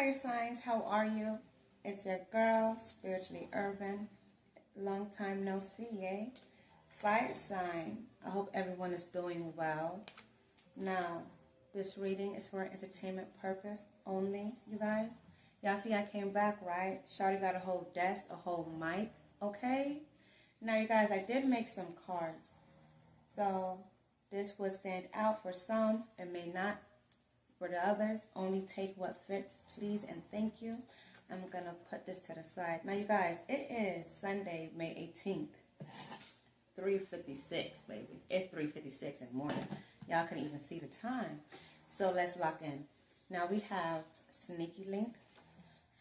fire signs, how are you? It's your girl, Spiritually Urban. Long time no see, eh? Fire sign. I hope everyone is doing well. Now, this reading is for entertainment purpose only, you guys. Y'all see I came back, right? Shawty got a whole desk, a whole mic, okay? Now, you guys, I did make some cards. So, this will stand out for some. It may not. For the others, only take what fits, please and thank you. I'm going to put this to the side. Now, you guys, it is Sunday, May 18th. 3:56, baby. It's 3:56 in the morning. Y'all can even see the time. So, let's lock in. Now, we have Sneaky Link,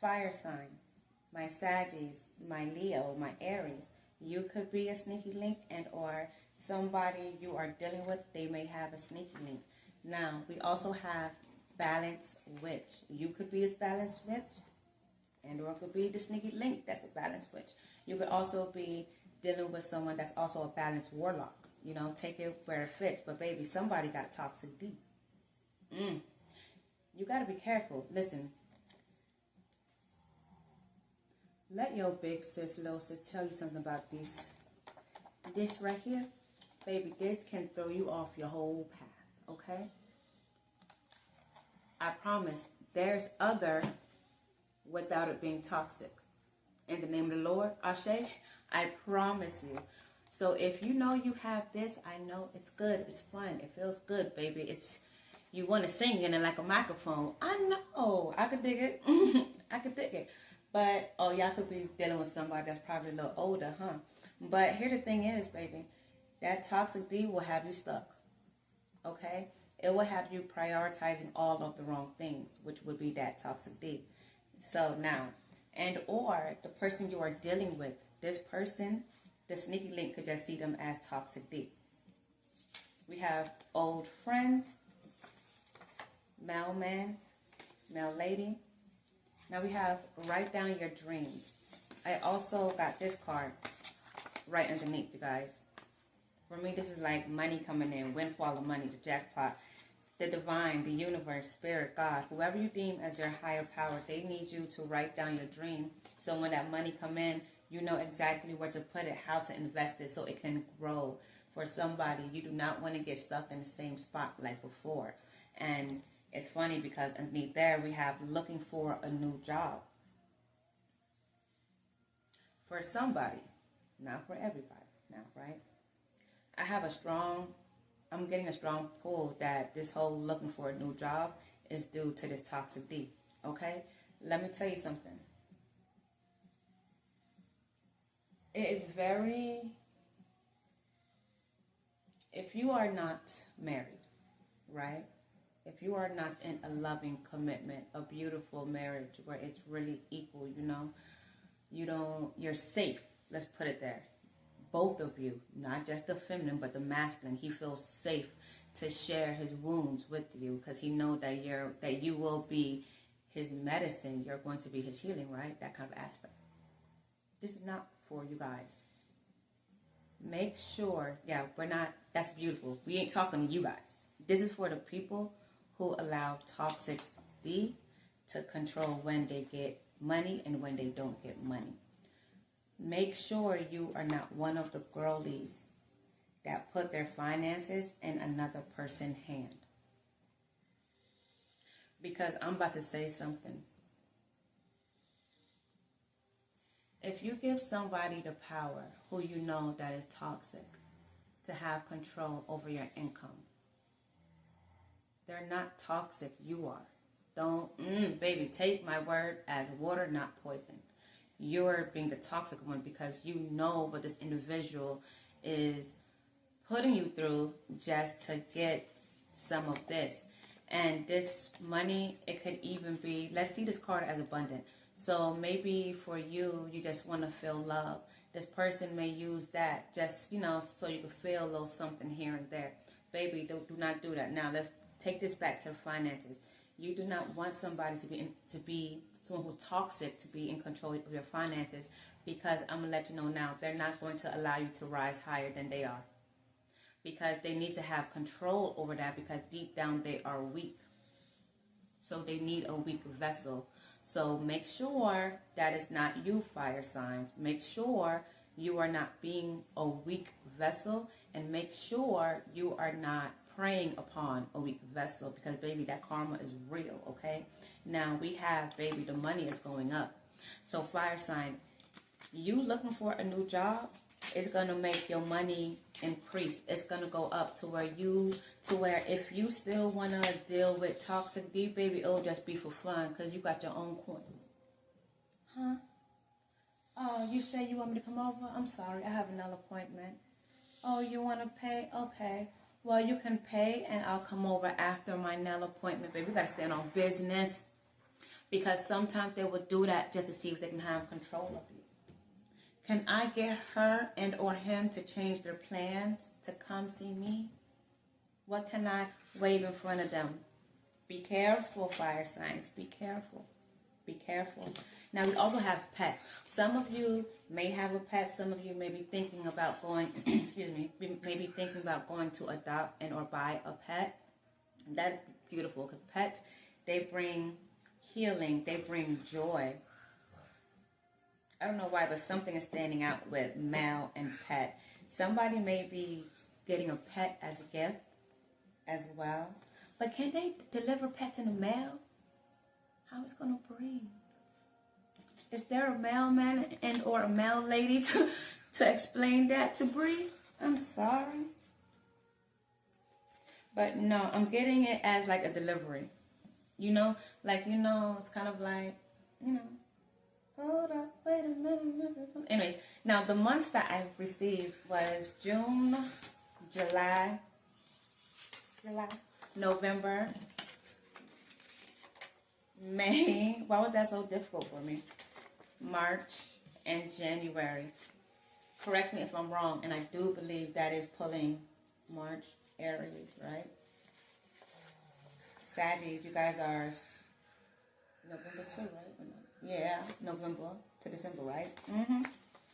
Fire Sign, my Saggies, my Leo, my Aries. You could be a Sneaky Link and or somebody you are dealing with, they may have a Sneaky Link. Now, we also have Balanced Witch. You could be a Balanced Witch, and or it could be the Sneaky Link that's a Balanced Witch. You could also be dealing with someone that's also a Balanced Warlock. You know, take it where it fits. But, baby, somebody got toxic deep. You got to be careful. Listen. Let your big sis, little sis, tell you something about this. This right here, baby, this can throw you off your whole path, okay? I promise there's other without it being toxic. In the name of the Lord, Ashe, I promise you. So if you know you have this, I know it's good. It's fun. It feels good, baby. It's you want to sing in it like a microphone. I know. I could dig it. I could dig it. But, oh, y'all could be dealing with somebody that's probably a little older, huh? But here the thing is, baby, that toxic D will have you stuck, okay? It will have you prioritizing all of the wrong things, which would be that toxic D. So now, and or the person you are dealing with, this person, the Sneaky Link could just see them as toxic D. We have old friends, mailman, mail lady. Now we have write down your dreams. I also got this card right underneath, you guys. For me, this is like money coming in, windfall of money, the jackpot. The divine, the universe, spirit, God, whoever you deem as your higher power, they need you to write down your dream. So when that money come in, you know exactly where to put it, how to invest it so it can grow. For somebody, you do not want to get stuck in the same spot like before. And it's funny because underneath there we have looking for a new job. For somebody, not for everybody, now, right? I'm getting a strong pull that this whole looking for a new job is due to this toxic D, okay? Let me tell you something. It is if you are not married, right? If you are not in a loving commitment, a beautiful marriage where it's really equal, you're safe. Let's put it there. Both of you, not just the feminine, but the masculine, he feels safe to share his wounds with you because he knows that you will be his medicine. You're going to be his healing, right? That kind of aspect. This is not for you guys. Make sure, that's beautiful. We ain't talking to you guys. This is for the people who allow toxic D to control when they get money and when they don't get money. Make sure you are not one of the girlies that put their finances in another person's hand. Because I'm about to say something. If you give somebody the power who you know that is toxic to have control over your income, they're not toxic, you are. Don't, baby, take my word as water, not poison. You're being the toxic one because you know what this individual is putting you through just to get some of this. And this money, it could even be, let's see this card as abundant. So maybe for you, you just want to feel love. This person may use that just, so you can feel a little something here and there. Baby, do not do that. Now, let's take this back to finances. You do not want somebody to be someone who's toxic to be in control of your finances because I'm going to let you know now, they're not going to allow you to rise higher than they are. Because they need to have control over that because deep down they are weak. So they need a weak vessel. So make sure that it's not you, fire signs. Make sure you are not being a weak vessel, and make sure you are not preying upon a weak vessel, because baby, that karma is real, okay? Now we have, baby, the money is going up. So fire sign, you looking for a new job is going to make your money increase. It's going to go up to where if you still want to deal with toxic D, baby, it'll just be for fun because you got your own coins. Huh? Oh, you say you want me to come over? I'm sorry, I have another appointment. Oh, you want to pay? Okay. Well, you can pay and I'll come over after my nail appointment, baby. We got to stand on business. Because sometimes they will do that just to see if they can have control of you. Can I get her and or him to change their plans to come see me? What can I wave in front of them? Be careful, fire signs. Be careful. Be careful. Now, we also have pet. Some of you may have a pet. Some of you may be thinking about going, excuse me, maybe thinking about going to adopt and or buy a pet. That's beautiful because pets, they bring healing. They bring joy. I don't know why, but something is standing out with male and pet. Somebody may be getting a pet as a gift as well. But can they deliver pets in the mail? How is it going to breathe? Is there a mailman and or a mail lady to explain that to breathe? I'm sorry. But no, I'm getting it as like a delivery. You know, like, you know, it's kind of like, you know, hold up, wait a minute. Anyways, now the months that I've received was June, July, November, May. Why was that so difficult for me? March and January. Correct me if I'm wrong, and I do believe that is pulling March, Aries, right? Saggies, you guys are November too, right? Yeah, November to December, right?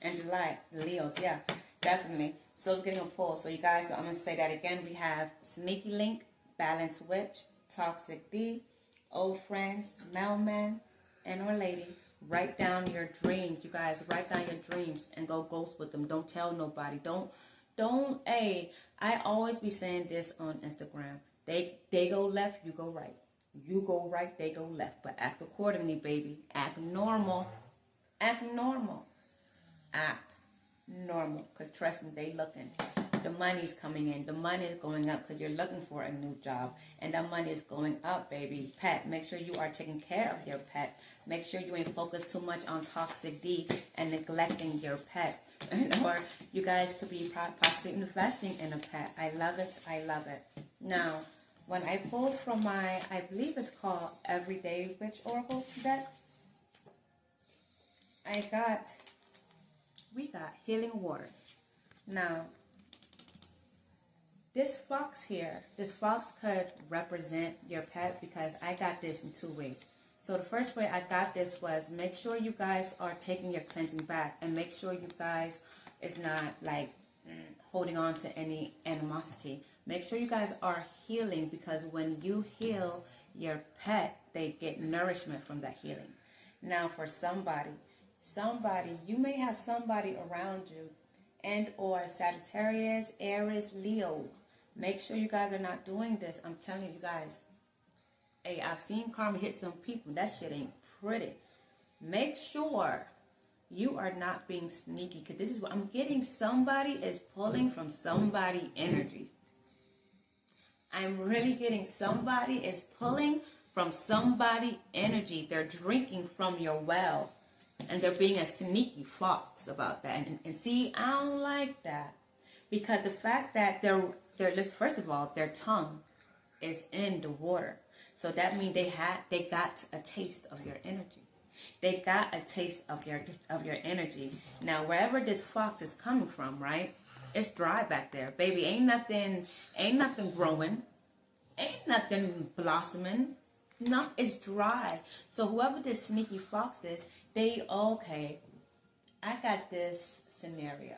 And July, the Leos, yeah, definitely. So it's getting a pull. So you guys, so I'm going to say that again. We have Sneaky Link, Balanced Witch, Toxic D, Old Friends, Mailman, and or Lady. Write down your dreams, you guys. Write down your dreams and go ghost with them. Don't tell nobody. Hey, I always be saying this on Instagram. They go left, you go right. You go right, they go left. But act accordingly, baby. Act normal. Act normal. Act normal. Because trust me, they looking. The money's coming in. The money is going up because you're looking for a new job. And the money is going up, baby. Pet, make sure you are taking care of your pet. Make sure you ain't focused too much on toxic D and neglecting your pet. Or you guys could be possibly investing in a pet. I love it. I love it. Now, when I pulled from my, I believe it's called Everyday Witch Oracle deck, we got Healing Waters. Now, this fox here, this fox could represent your pet because I got this in two ways. So the first way I got this was make sure you guys are taking your cleansing back and make sure you guys is not like holding on to any animosity. Make sure you guys are healing because when you heal your pet, they get nourishment from that healing. Now for somebody, you may have somebody around you and or Sagittarius, Aries, Leo. Make sure you guys are not doing this. I'm telling you guys. Hey, I've seen karma hit some people. That shit ain't pretty. Make sure you are not being sneaky because this is what I'm getting. Somebody is pulling from somebody energy. I'm really getting somebody is pulling from somebody energy. They're drinking from your well. And they're being a sneaky fox about that. And see, I don't like that. Because the fact that they're first of all, their tongue is in the water. So that means they got a taste of your energy. They got a taste of your energy. Now, wherever this fox is coming from, right? It's dry back there. Baby, ain't nothing growing. Ain't nothing blossoming. No, it's dry. So whoever this sneaky fox is, I got this scenario.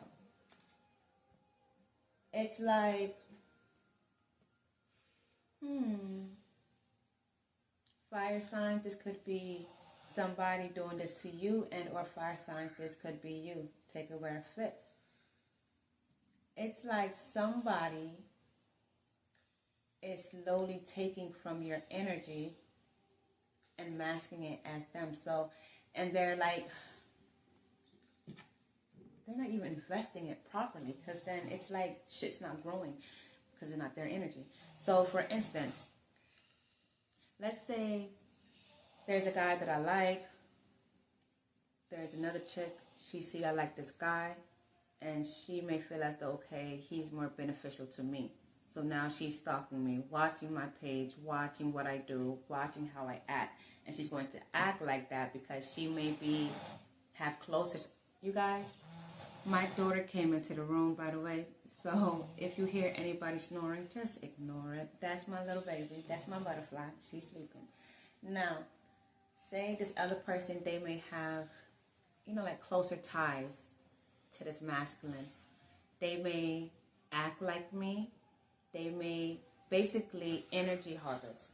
It's like, Fire signs, this could be somebody doing this to you, and or fire signs, this could be you. Take it where it fits. It's like somebody is slowly taking from your energy and masking it as them. So, and they're like, they're not even investing it properly, because then it's like shit's not growing because it's not their energy. So, for instance, let's say there's a guy that I like. There's another chick. She see I like this guy, and she may feel as though, okay, he's more beneficial to me. So now she's stalking me, watching my page, watching what I do, watching how I act. And she's going to act like that because she may have closer. You guys, my daughter came into the room, by the way. So if you hear anybody snoring, just ignore it. That's my little baby. That's my butterfly. She's sleeping. Now, say this other person, they may have, like closer ties to this masculine. They may act like me. They may basically energy harvest.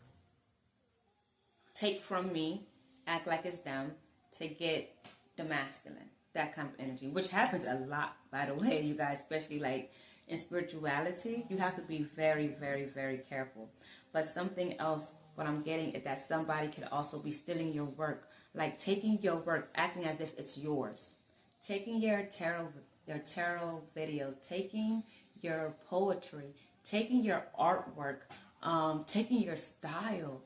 Take from me, act like it's them, to get the masculine. That kind of energy, which happens a lot, by the way, you guys, especially like in spirituality. You have to be very, very, very careful. But something else, what I'm getting is that somebody could also be stealing your work, like taking your work, acting as if it's yours. Taking your tarot videos, taking your poetry, taking your artwork, taking your style,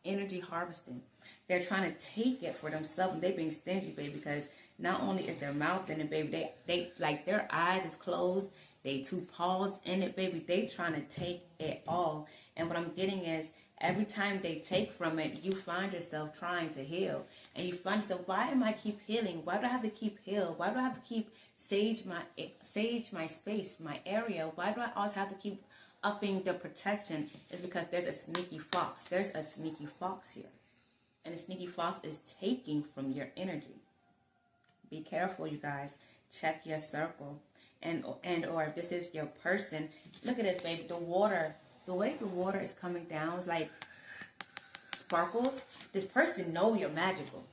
energy harvesting. They're trying to take it for themselves, and they're being stingy, baby, because not only is their mouth in it, baby, they like their eyes is closed, they two paws in it, baby. They trying to take it all. And what I'm getting is, every time they take from it, you find yourself trying to heal. And you find yourself, why am I keep healing? Why do I have to keep heal? Why do I have to keep sage my space, my area? Why do I always have to keep upping the protection? It's because there's a sneaky fox. There's a sneaky fox here. And the sneaky fox is taking from your energy. Be careful, you guys. Check your circle. And or if this is your person, look at this, baby. The water, the way the water is coming down is like sparkles. This person know you're magical.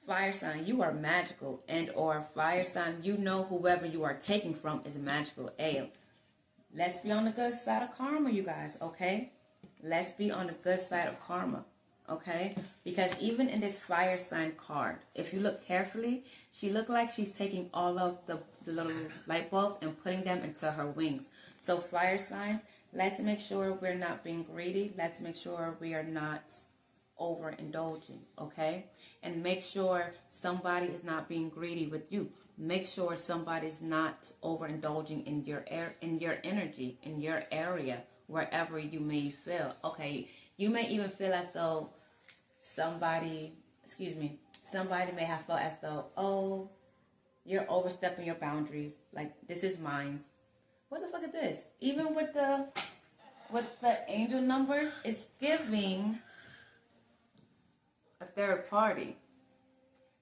Fire sign, you are magical. And or fire sign, you know whoever you are taking from is magical. Hey, let's be on the good side of karma, you guys, okay? Let's be on the good side of karma, okay? Because even in this fire sign card, if you look carefully, she looked like she's taking all of the little light bulbs and putting them into her wings. So fire signs, let's make sure we're not being greedy. Let's make sure we are not overindulging, okay? And make sure somebody is not being greedy with you. Make sure somebody's not overindulging in your energy, in your area, wherever you may feel. Okay, you may even feel as though somebody may have felt as though, oh, you're overstepping your boundaries. Like, this is mine. What the fuck is this? Even with the angel numbers, it's giving a third party.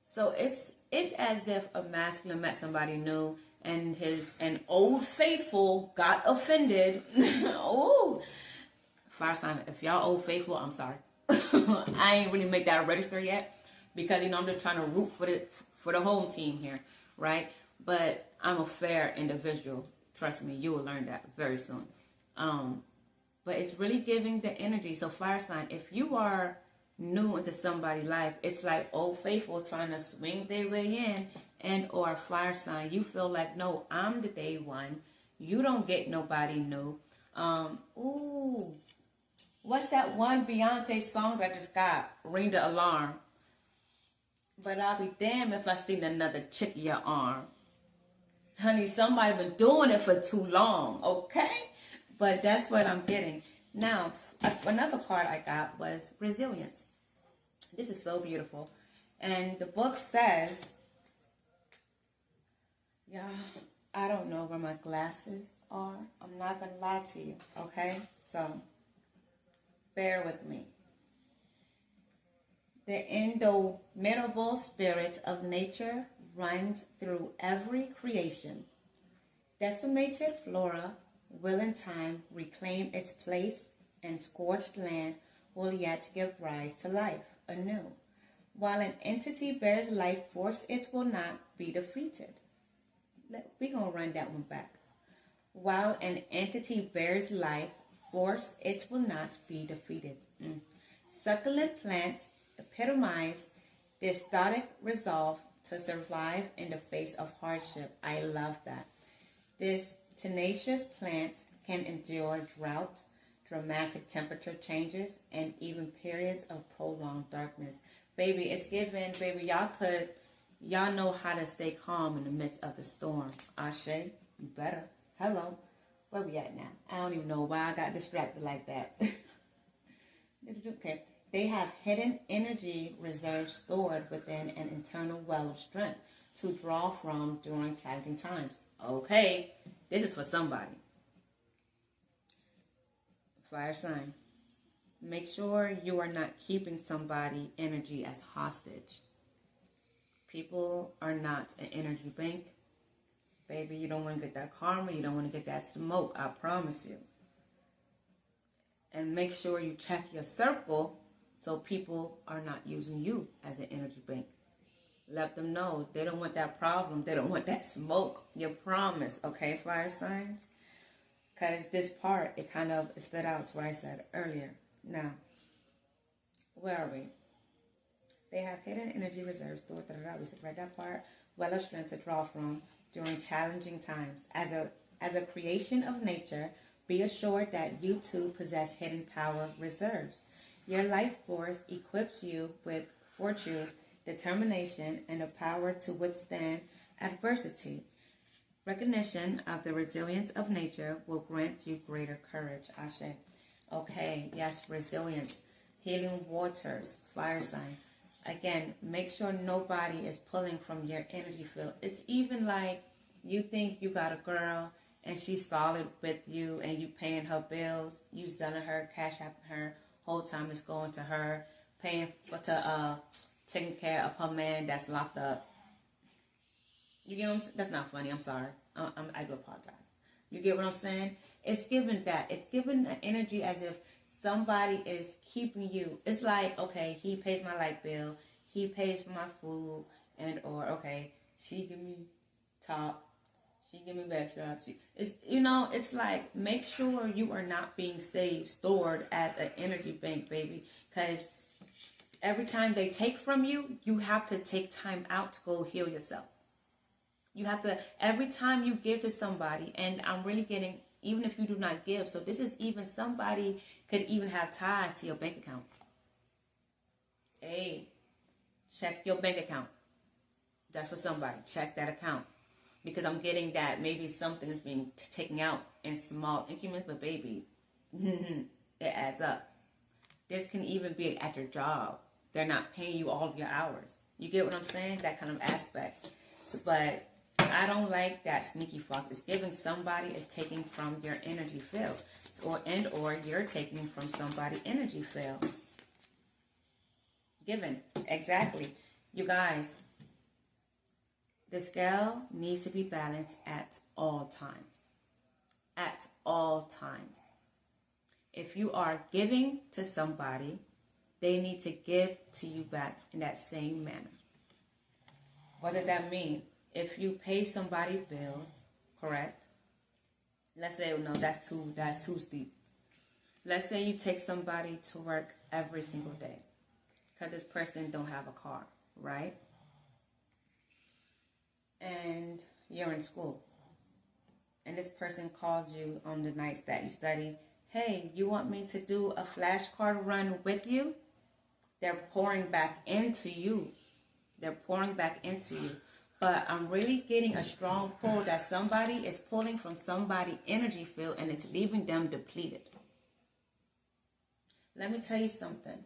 So it's as if a masculine met somebody new, and an old faithful got offended. Oh, fire sign, if y'all old faithful, I'm sorry. I ain't really make that register yet, because I'm just trying to root for the home team here, right? But I'm a fair individual. Trust me, you will learn that very soon. But it's really giving the energy. So fire sign, if you are new into somebody's life, it's like old faithful trying to swing their way in. And or fire sign, you feel like, no, I'm the day one. You don't get nobody new. Ooh, what's that one Beyonce song that I just got? Ring the alarm. But I'll be damned if I seen another chick in your arm. Honey, somebody been doing it for too long, okay? But that's what I'm getting. Now, another card I got was resilience. This is so beautiful. And the book says, yeah, I don't know where my glasses are. I'm not going to lie to you, okay? So, bear with me. The indomitable spirit of nature runs through every creation. Decimated flora will in time reclaim its place, and scorched land will yet give rise to life anew. While an entity bears life force, it will not be defeated. We're going to run that one back. While an entity bears life force, it will not be defeated. Succulent plants epitomize this stoic resolve to survive in the face of hardship. I love that. This tenacious plant can endure drought, dramatic temperature changes, and even periods of prolonged darkness. Baby, it's given, baby, y'all know how to stay calm in the midst of the storm. Ashe, you better. Hello. Where we at now? I don't even know why I got distracted like that. Okay. They have hidden energy reserves stored within an internal well of strength to draw from during challenging times. Okay. This is for somebody. Fire sign. Make sure you are not keeping somebody energy as hostage. People are not an energy bank. Baby, you don't want to get that karma. You don't want to get that smoke. I promise you. And make sure you check your circle so people are not using you as an energy bank. Let them know they don't want that problem. They don't want that smoke. You promise. Okay, fire signs? Because this part, it kind of stood out to what I said earlier. Now, where are we? They have hidden energy reserves stored. We said right that part. Well of strength to draw from during challenging times. As a creation of nature, be assured that you too possess hidden power reserves. Your life force equips you with fortitude, determination, and the power to withstand adversity. Recognition of the resilience of nature will grant you greater courage. Ashe. Okay, yes, resilience. Healing waters, fire sign. Again, make sure nobody is pulling from your energy field. It's even like you think you got a girl and she's solid with you and you paying her bills, you selling her, cash apping her, whole time it's going to her, paying to taking care of her man that's locked up. You get what I'm saying? That's not funny. I'm sorry. I do apologize. You get what I'm saying? It's given that. It's given an energy as if somebody is keeping you. It's like, okay, he pays my light bill. He pays for my food. And, or, okay, she give me top. She give me backstrap. It's like, make sure you are not being stored as an energy bank, baby. Because every time they take from you, you have to take time out to go heal yourself. You have to, every time you give to somebody, and I'm really getting, even if you do not give, so this is even somebody could even have ties to your bank account. Hey, check your bank account. That's for somebody. Check that account. Because I'm getting that maybe something is being taken out in small increments, but baby, it adds up. This can even be at your job. They're not paying you all of your hours. You get what I'm saying? That kind of aspect. But I don't like that sneaky fox. It's giving somebody is taking from your energy field. Or you're taking from somebody energy field. Given. Exactly. You guys, the scale needs to be balanced at all times. At all times. If you are giving to somebody, they need to give to you back in that same manner. What does that mean? If you pay somebody bills, correct? Let's say, no, that's too steep. Let's say you take somebody to work every single day because this person don't have a car, right? And you're in school. And this person calls you on the nights that you study. Hey, you want me to do a flashcard run with you? They're pouring back into you. They're pouring back into you. But I'm really getting a strong pull that somebody is pulling from somebody's energy field and it's leaving them depleted. Let me tell you something.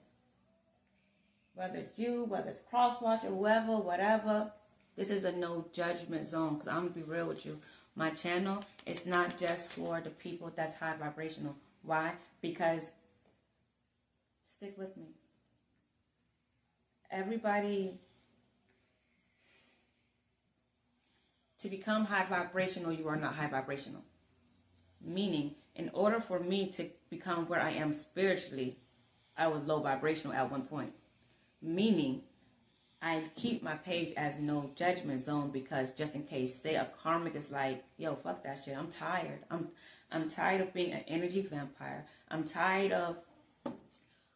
Whether it's you, whether it's Crosswatch or whoever, whatever, this is a no judgment zone. Because I'm going to be real with you. My channel is not just for the people that's high vibrational. Why? Because, stick with me. Everybody, to become high vibrational, you are not high vibrational. Meaning, in order for me to become where I am spiritually, I was low vibrational at one point. Meaning, I keep my page as no judgment zone because just in case, say a karmic is like, yo, fuck that shit. I'm tired. I'm tired of being an energy vampire. I'm tired of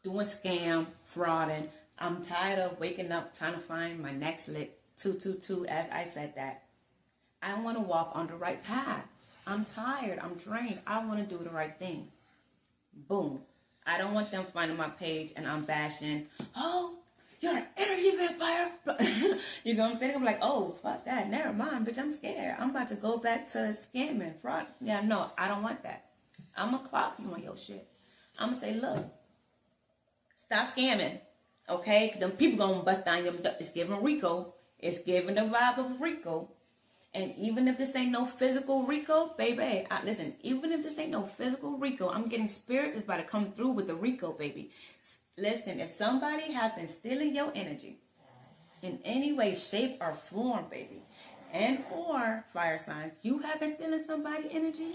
doing scam, frauding. I'm tired of waking up trying to find my next lick, 222, as I said that. I want to walk on the right path. I'm tired. I'm drained. I want to do the right thing. Boom. I don't want them finding my page and I'm bashing, oh, you're an energy vampire. You know what I'm saying? I'm like, oh, fuck that. Never mind, bitch. I'm scared. I'm about to go back to scamming, fraud. Yeah, no, I don't want that. I'm going to clock you on your shit. I'm going to say, look, stop scamming. Okay? Because them people going to bust down your... It's giving Rico. It's giving the vibe of Rico. And even if this ain't no physical Rico, baby, listen, even if this ain't no physical Rico, I'm getting spirits is about to come through with the Rico, baby. Listen, if somebody have been stealing your energy in any way, shape, or form, baby, and or fire signs, you have been stealing somebody's energy,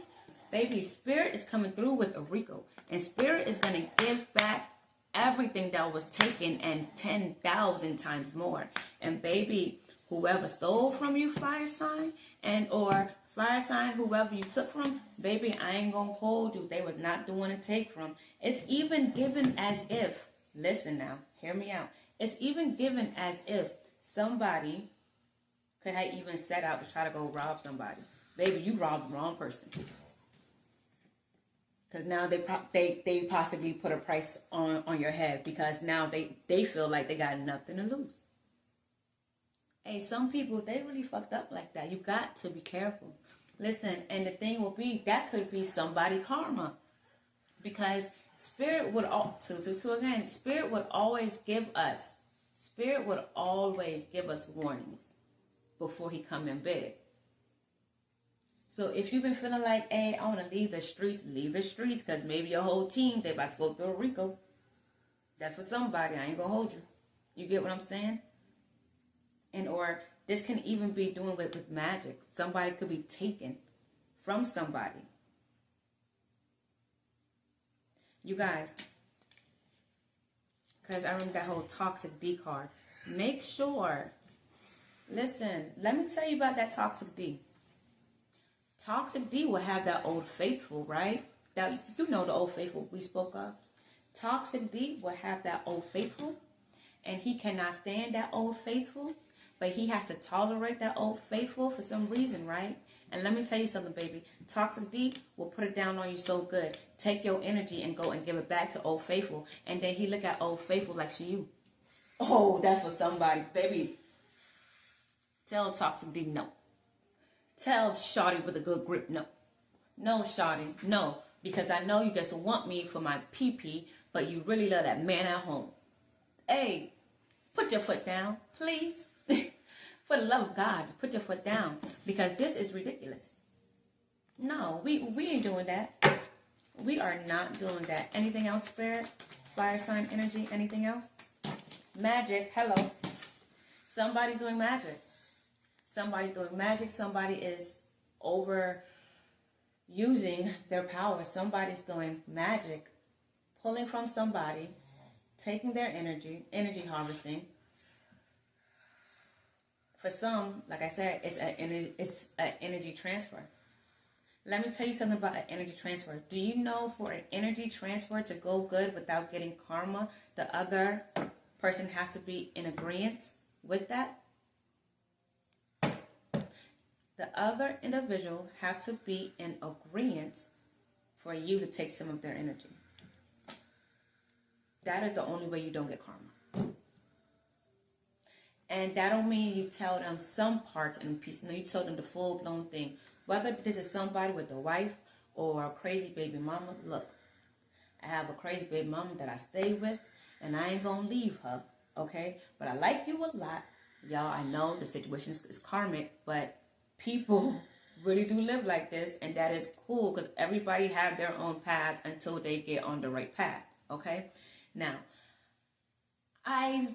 baby, spirit is coming through with a Rico. And spirit is going to give back everything that was taken and 10,000 times more. And baby, whoever stole from you, fire sign, and or fire sign, whoever you took from, baby, I ain't gonna hold you. They was not the one to take from. It's even given as if, listen now, hear me out. It's even given as if somebody could have even set out to try to go rob somebody. Baby, you robbed the wrong person. Because now they possibly put a price on your head because now they feel like they got nothing to lose. Hey, some people, they really fucked up like that. You got to be careful. Listen, and the thing will be, that could be somebody karma. Because spirit would, spirit would always give us warnings before he come in big. So if you've been feeling like, hey, I want to leave the streets, because maybe your whole team, they about to go through a Rico. That's for somebody. I ain't going to hold you. You get what I'm saying? And or this can even be doing with magic. Somebody could be taken from somebody. You guys, because I remember that whole Toxic D card. Make sure, listen, let me tell you about that Toxic D. Toxic D will have that Old Faithful, right? That, you know, the Old Faithful we spoke of. Toxic D will have that Old Faithful, and he cannot stand that Old Faithful. But he has to tolerate that Old Faithful for some reason, right? And let me tell you something, baby. Toxic D will put it down on you so good. Take your energy and go and give it back to Old Faithful. And then he look at Old Faithful like she you. Oh, that's for somebody. Baby, tell Toxic D no. Tell Shawty with a good grip no. No, Shawty, no. Because I know you just want me for my pee-pee, but you really love that man at home. Hey, put your foot down, please. For the love of God, put your foot down, because this is ridiculous. No, we ain't doing that. We are not doing that. Anything else, Spirit? Fire sign energy? Anything else? Magic. Hello. Somebody's doing magic. Somebody's doing magic. Somebody is overusing their power. Somebody's doing magic, pulling from somebody, taking their energy harvesting. For some, like I said, it's an energy transfer. Let me tell you something about an energy transfer. Do you know for an energy transfer to go good without getting karma, the other person has to be in agreement with that? The other individual has to be in agreement for you to take some of their energy. That is the only way you don't get karma. And that don't mean you tell them some parts in piece. No, you tell them the full-blown thing. Whether this is somebody with a wife or a crazy baby mama, look, I have a crazy baby mama that I stay with, and I ain't going to leave her, okay? But I like you a lot. Y'all, I know the situation is karmic, but people really do live like this, and that is cool because everybody have their own path until they get on the right path, okay? Now, I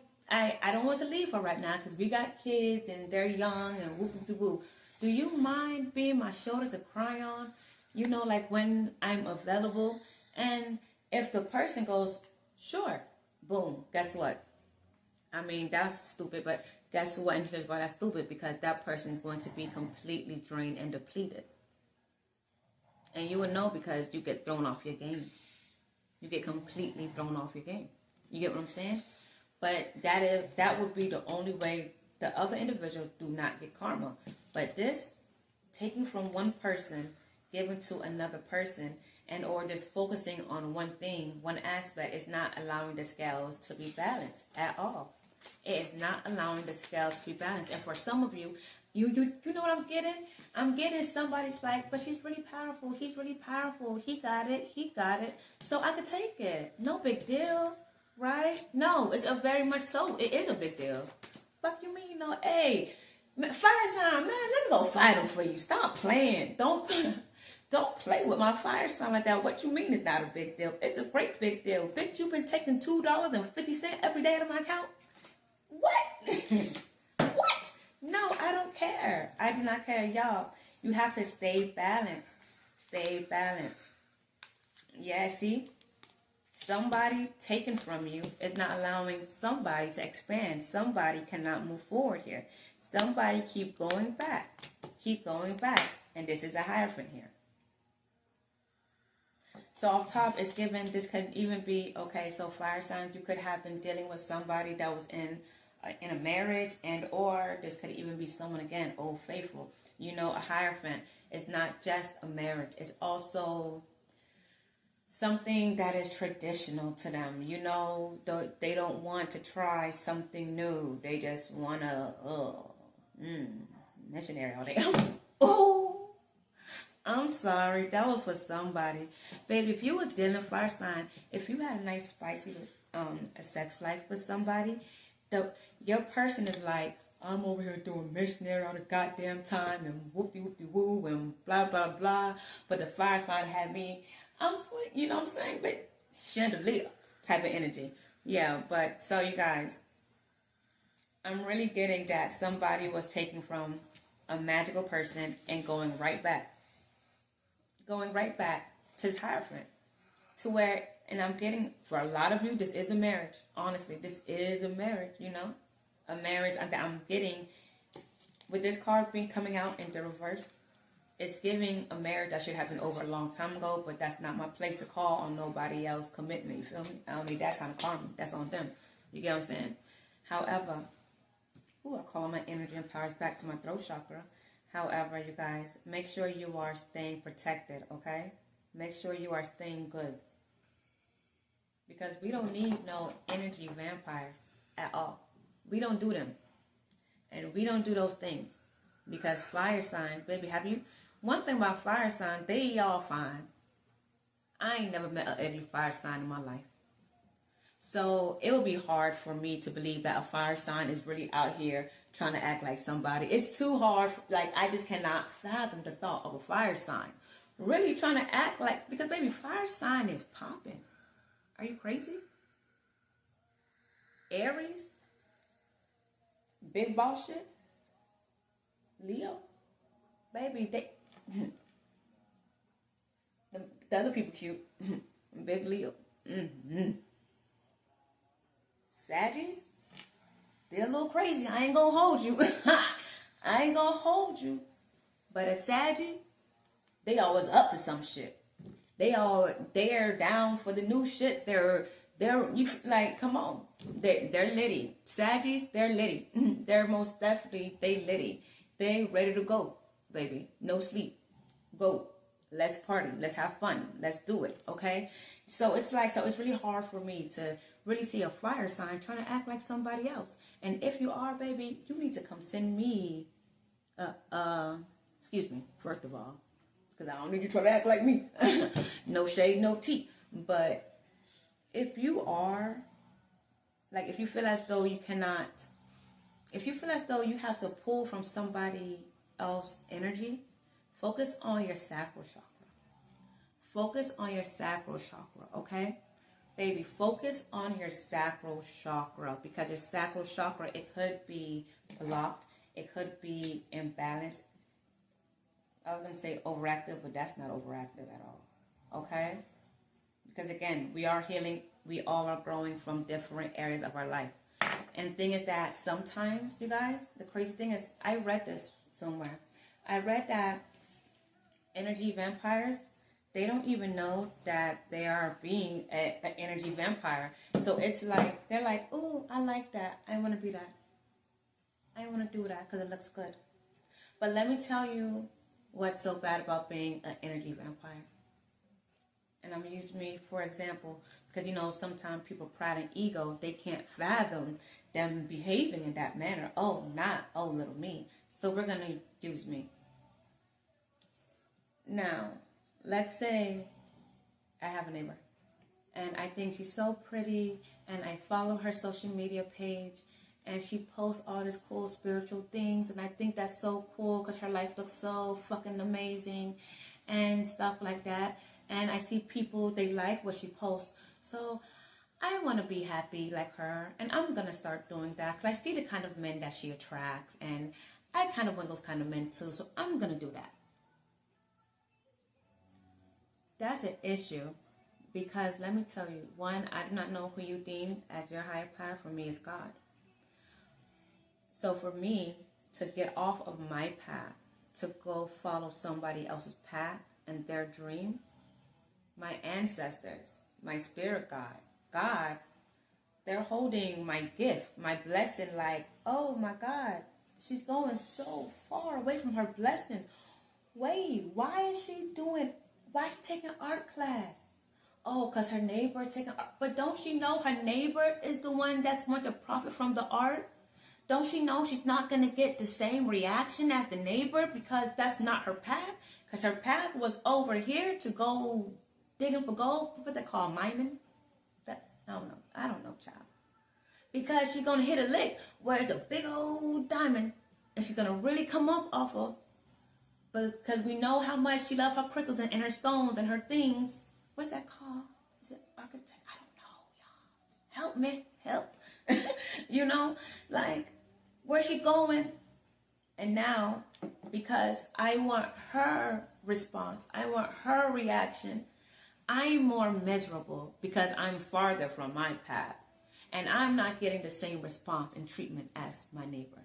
don't want to leave her right now because we got kids and they're young and whoop-de-whoop. Do you mind being my shoulder to cry on? You know, like when I'm available. And if the person goes, Sure. Boom. Guess what? I mean, that's stupid, but guess what? And here's why that's stupid, because that person is going to be completely drained and depleted. And you would know because you get thrown off your game. You get completely thrown off your game. You get what I'm saying? But that would be the only way. The other individual do not get karma. But this, taking from one person, giving to another person, and or just focusing on one thing, one aspect, is not allowing the scales to be balanced at all. It is not allowing the scales to be balanced. And for some of you, you know what I'm getting? I'm getting somebody's like, but she's really powerful. He's really powerful. He got it. He got it. So I could take it. No big deal, right? No, it's a very much so. It is a big deal. Fuck you mean? No, hey, fire sign, man, let me go fight him for you. Stop playing. Don't play with my fire sign like that. What you mean it's not a big deal? It's a great big deal. Bitch, you've been taking $2.50 every day out of my account. What? What? No, I don't care. I do not care, y'all. You have to stay balanced. Stay balanced. Yeah, see? Somebody taken from you is not allowing somebody to expand. Somebody cannot move forward here. Somebody keep going back. Keep going back. And this is a Hierophant here. So off top, it's given, this could even be, okay, so fire signs, you could have been dealing with somebody that was in a marriage, and or this could even be someone, again, old faithful. You know, a Hierophant is not just a marriage. It's also something that is traditional to them. You know, they don't want to try something new. They just want to, missionary all day. Oh, I'm sorry. That was for somebody. Baby, if you was dealing fire sign, if you had a nice, spicy a sex life with somebody, your person is like, I'm over here doing missionary all the goddamn time and whoopty-whoopty-woo and blah, blah, blah. But the fire sign had me, I'm sweet, you know what I'm saying? But chandelier type of energy. Yeah, but so you guys, I'm really getting that somebody was taken from a magical person and going right back to his Hierophant. To where, and I'm getting, for a lot of you, this is a marriage. Honestly, this is a marriage, you know? A marriage that I'm getting, with this card being coming out in the reverse, it's giving a marriage that should have been over a long time ago, but that's not my place to call on nobody else commitment, you feel me? I don't need that kind of karma. That's on them. You get what I'm saying? However, I call my energy and powers back to my throat chakra. However, you guys, make sure you are staying protected, okay? Make sure you are staying good. Because we don't need no energy vampire at all. We don't do them. And we don't do those things. Because fire sign, baby, one thing about fire sign, they all fine. I ain't never met any fire sign in my life. So it would be hard for me to believe that a fire sign is really out here trying to act like somebody. It's too hard. Like, I just cannot fathom the thought of a fire sign really trying to act like, because baby, fire sign is popping. Are you crazy? Aries? Big boss shit? Leo? Baby, the other people cute. Big Leo. Saggies? They're a little crazy. I ain't gonna hold you. I ain't gonna hold you. But a Saggy, they always up to some shit. They're down for the new shit. They're you like, come on. They're litty. Saggies, they're litty. They're most definitely they litty. They ready to go, baby. No sleep. Go. Let's party. Let's have fun. Let's do it. Okay? So it's really hard for me to really see a fire sign trying to act like somebody else. And if you are, baby, you need to come send me excuse me, first of all, because I don't need you trying to act like me. No shade, no tea. But if you are, like, if you feel as though you cannot, if you feel as though you have to pull from somebody else's energy, focus on your sacral chakra. Focus on your sacral chakra, okay? Baby, focus on your sacral chakra, because your sacral chakra, it could be blocked. It could be imbalanced. I was going to say overactive, but that's not overactive at all, okay? Because again, we are healing. We all are growing from different areas of our life. And the thing is that sometimes, you guys, the crazy thing is, I read this somewhere. I read that energy vampires, they don't even know that they are being an energy vampire. So it's like, they're like, oh, I like that. I want to be that. I want to do that because it looks good. But let me tell you what's so bad about being an energy vampire. And I'm going to use me for example, because, you know, sometimes people pride and ego, they can't fathom them behaving in that manner. Oh, not, oh, little me. So we're going to use me. Now, let's say I have a neighbor, and I think she's so pretty, and I follow her social media page, and she posts all these cool spiritual things, and I think that's so cool because her life looks so fucking amazing and stuff like that. And I see people, they like what she posts. So I want to be happy like her, and I'm going to start doing that because I see the kind of men that she attracts, and I kind of want those kind of men too, so I'm going to do that. That's an issue because let me tell you, one, I do not know who you deem as your higher power. For me, is God. So for me to get off of my path, to go follow somebody else's path and their dream, my ancestors, my spirit God, they're holding my gift, my blessing like, oh my God, she's going so far away from her blessing. Wait, why is she taking art class? Oh, because her neighbor is taking art. But don't she know her neighbor is the one that's going to profit from the art? Don't she know she's not going to get the same reaction as the neighbor because that's not her path? Because her path was over here to go digging for gold. What they call miming? I don't know, child. Because she's going to hit a lick where it's a big old diamond and she's going to really come up off of. But because we know how much she loves her crystals and her stones and her things. What's that called? Is it architect? I don't know, y'all. Help me. Help. You know, like, where's she going? And now, because I want her response, I want her reaction, I'm more miserable because I'm farther from my path. And I'm not getting the same response and treatment as my neighbor.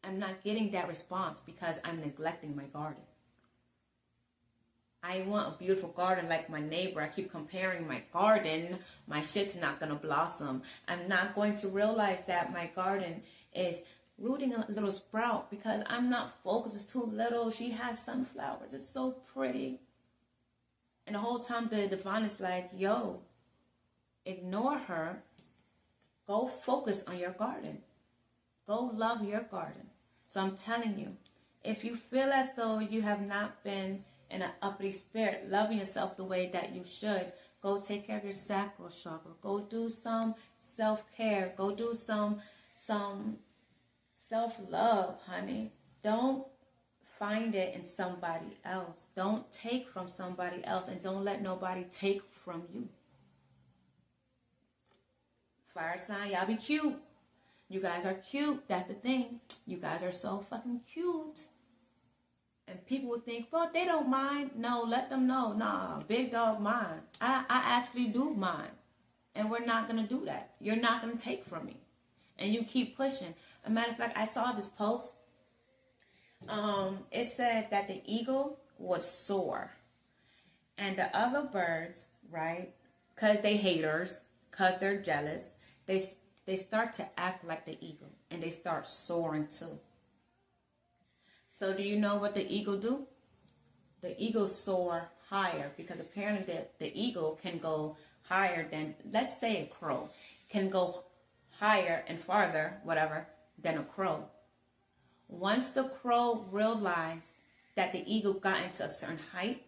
I'm not getting that response because I'm neglecting my garden. I want a beautiful garden like my neighbor. I keep comparing my garden. My shit's not going to blossom. I'm not going to realize that my garden is rooting a little sprout because I'm not focused. It's too little. She has sunflowers. It's so pretty. And the whole time the divine is like, yo, ignore her. Go focus on your garden. Go love your garden. So I'm telling you, if you feel as though you have not been in an uppity spirit, loving yourself the way that you should, go take care of your sacral chakra. Go do some self-care. Go do some self-love, honey. Don't find it in somebody else. Don't take from somebody else, and don't let nobody take from you. Fire sign, y'all be cute. You guys are cute. That's the thing. You guys are so fucking cute. And people would think, well, they don't mind. No, let them know. Nah, big dog mind. I actually do mind. And we're not going to do that. You're not going to take from me. And you keep pushing. As a matter of fact, I saw this post. It said that the eagle would soar. And the other birds, right, because they haters, because they're jealous, they start to act like the eagle. And they start soaring too. So do you know what the eagle do? The eagle soar higher because apparently the eagle can go higher than, let's say a crow, can go higher and farther, whatever, than a crow. Once the crow realized that the eagle got into a certain height,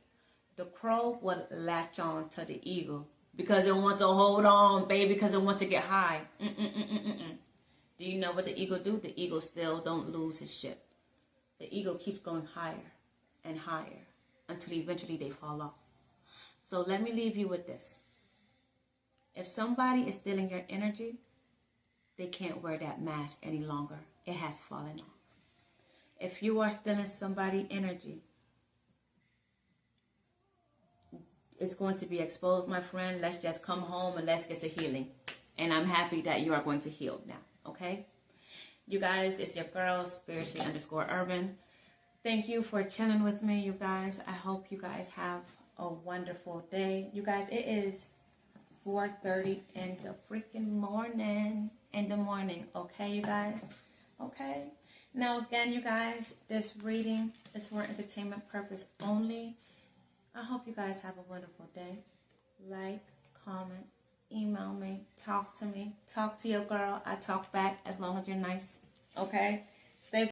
the crow would latch on to the eagle because it wants to hold on, baby, because it wants to get high. Do you know what the eagle do? The eagle still don't lose his shit. The eagle keeps going higher and higher until eventually they fall off. So let me leave you with this. If somebody is stealing your energy, they can't wear that mask any longer. It has fallen off. If you are stealing somebody's energy, is going to be exposed, my friend. Let's just come home and let's get to healing. And I'm happy that you are going to heal now, okay? You guys, it's your girl, spiritually_urban. Thank you for chilling with me, you guys. I hope you guys have a wonderful day. You guys, it is 4:30 in the freaking morning. Okay, you guys? Okay? Now, again, you guys, this reading is for entertainment purpose only. I hope you guys have a wonderful day. Like, comment, email me, talk to me. Talk to your girl. I talk back as long as you're nice. Okay? Stay